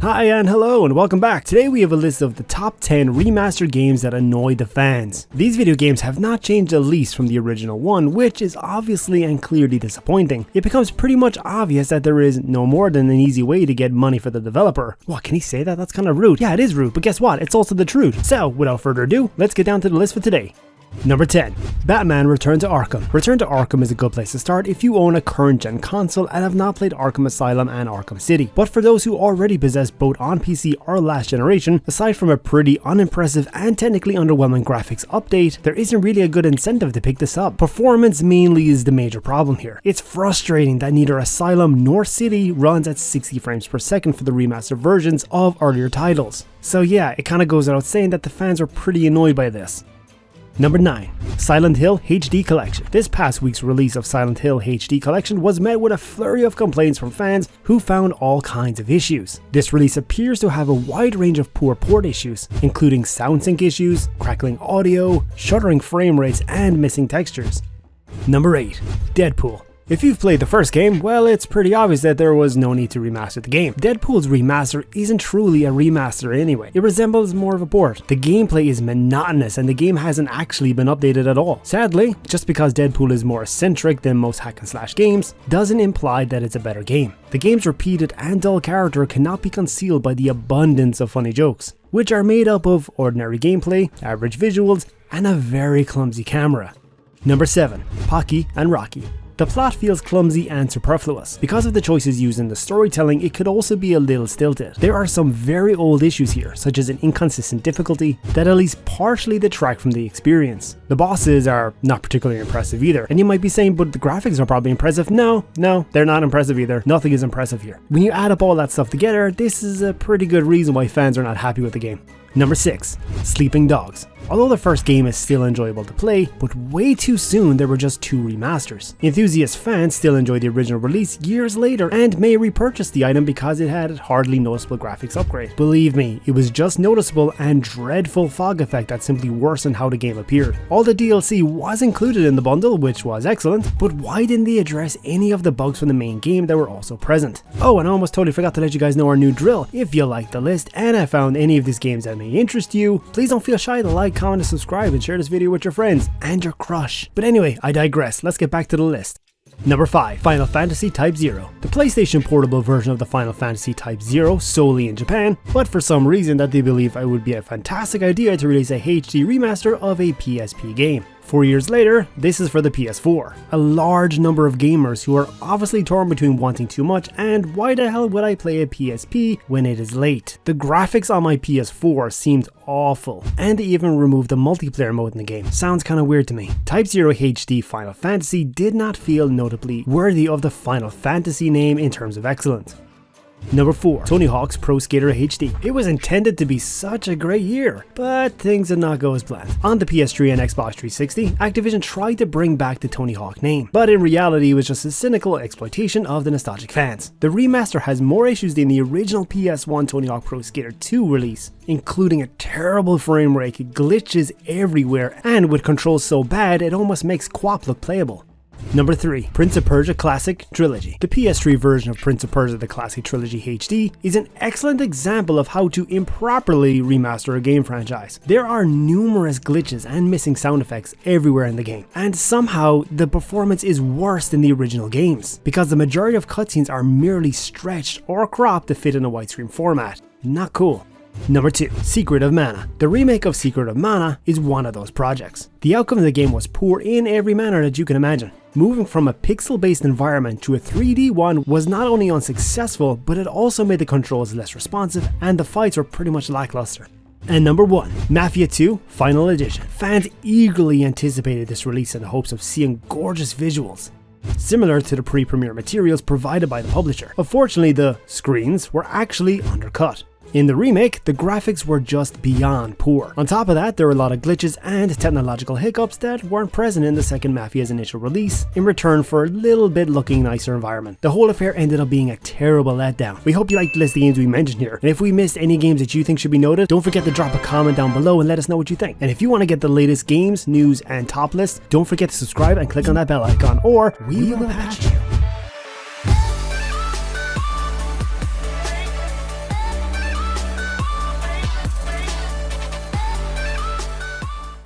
Hi and hello and welcome back. Today we have a list of the top 10 remastered games that annoyed the fans. These video games have not changed the least from the original one, which is obviously and clearly disappointing. It becomes pretty much obvious that there is no more than an easy way to get money for the developer. What, can he say that? That's kind of rude. Yeah, it is rude, but guess what? It's also the truth. So, without further ado, let's get down to the list for today. Number 10. Batman Return to Arkham. Return to Arkham is a good place to start if you own a current gen console and have not played Arkham Asylum and Arkham City. But for those who already possess both on PC or last generation, aside from a pretty unimpressive and technically underwhelming graphics update, there isn't really a good incentive to pick this up. Performance mainly is the major problem here. It's frustrating that neither Asylum nor City runs at 60 frames per second for the remastered versions of earlier titles. So yeah, it kinda goes without saying that the fans are pretty annoyed by this. Number 9. Silent Hill HD Collection. This past week's release of Silent Hill HD Collection was met with a flurry of complaints from fans who found all kinds of issues. This release appears to have a wide range of poor port issues, including sound sync issues, crackling audio, shuddering frame rates, and missing textures. Number 8. Deadpool. If you've played the first game, well, it's pretty obvious that there was no need to remaster the game. Deadpool's remaster isn't truly a remaster anyway. It resembles more of a port. The gameplay is monotonous and the game hasn't actually been updated at all. Sadly, just because Deadpool is more eccentric than most hack and slash games, doesn't imply that it's a better game. The game's repeated and dull character cannot be concealed by the abundance of funny jokes, which are made up of ordinary gameplay, average visuals, and a very clumsy camera. Number 7. Pocky and Rocky. The plot feels clumsy and superfluous. Because of the choices used in the storytelling, it could also be a little stilted. There are some very old issues here, such as an inconsistent difficulty, that at least partially detract from the experience. The bosses are not particularly impressive either, and you might be saying, but the graphics are probably impressive. No, they're not impressive either. Nothing is impressive here. When you add up all that stuff together, this is a pretty good reason why fans are not happy with the game. Number 6. Sleeping Dogs. Although the first game is still enjoyable to play, but way too soon there were just 2 remasters. Enthusiast fans still enjoy the original release years later and may repurchase the item because it had a hardly noticeable graphics upgrade. Believe me, it was just noticeable and dreadful fog effect that simply worsened how the game appeared. All the DLC was included in the bundle, which was excellent, but why didn't they address any of the bugs from the main game that were also present? Oh, and I almost totally forgot to let you guys know our new drill. If you like the list and have found any of these games that may interest you, please don't feel shy to like, comment, and subscribe and share this video with your friends and your crush. But anyway, I digress. Let's get back to the list. Number 5. Final Fantasy Type 0. The PlayStation portable version of the Final Fantasy Type 0 solely in Japan, but for some reason that they believe it would be a fantastic idea to release a HD remaster of a PSP game. 4 years later, this is for the PS4. A large number of gamers who are obviously torn between wanting too much and why the hell would I play a PSP when it is late. The graphics on my PS4 seemed awful, and they even removed the multiplayer mode in the game. Sounds kinda weird to me. Type 0 HD Final Fantasy did not feel notably worthy of the Final Fantasy name in terms of excellence. Number 4. Tony Hawk's Pro Skater HD. It was intended to be such a great year, but things did not go as planned. On the PS3 and Xbox 360, Activision tried to bring back the Tony Hawk name, but in reality it was just a cynical exploitation of the nostalgic fans. The remaster has more issues than the original PS1 Tony Hawk Pro Skater 2 release, including a terrible frame rate, glitches everywhere, and with controls so bad it almost makes QWOP look playable. Number 3. Prince of Persia Classic Trilogy. The PS3 version of Prince of Persia The Classic Trilogy HD is an excellent example of how to improperly remaster a game franchise. There are numerous glitches and missing sound effects everywhere in the game, and somehow the performance is worse than the original games, because the majority of cutscenes are merely stretched or cropped to fit in a widescreen format. Not cool. Number 2. Secret of Mana. The remake of Secret of Mana is one of those projects. The outcome of the game was poor in every manner that you can imagine. Moving from a pixel-based environment to a 3D one was not only unsuccessful, but it also made the controls less responsive and the fights were pretty much lackluster. And number 1. Mafia 2 Final Edition. Fans eagerly anticipated this release in the hopes of seeing gorgeous visuals, similar to the pre-premiere materials provided by the publisher. Unfortunately, the screens were actually undercut. In the remake, the graphics were just beyond poor. On top of that, there were a lot of glitches and technological hiccups that weren't present in the second Mafia's initial release, in return for a little bit looking nicer environment. The whole affair ended up being a terrible letdown. We hope you liked the list of games we mentioned here, and if we missed any games that you think should be noted, don't forget to drop a comment down below and let us know what you think. And if you want to get the latest games, news, and top lists, don't forget to subscribe and click on that bell icon, or we will patch you.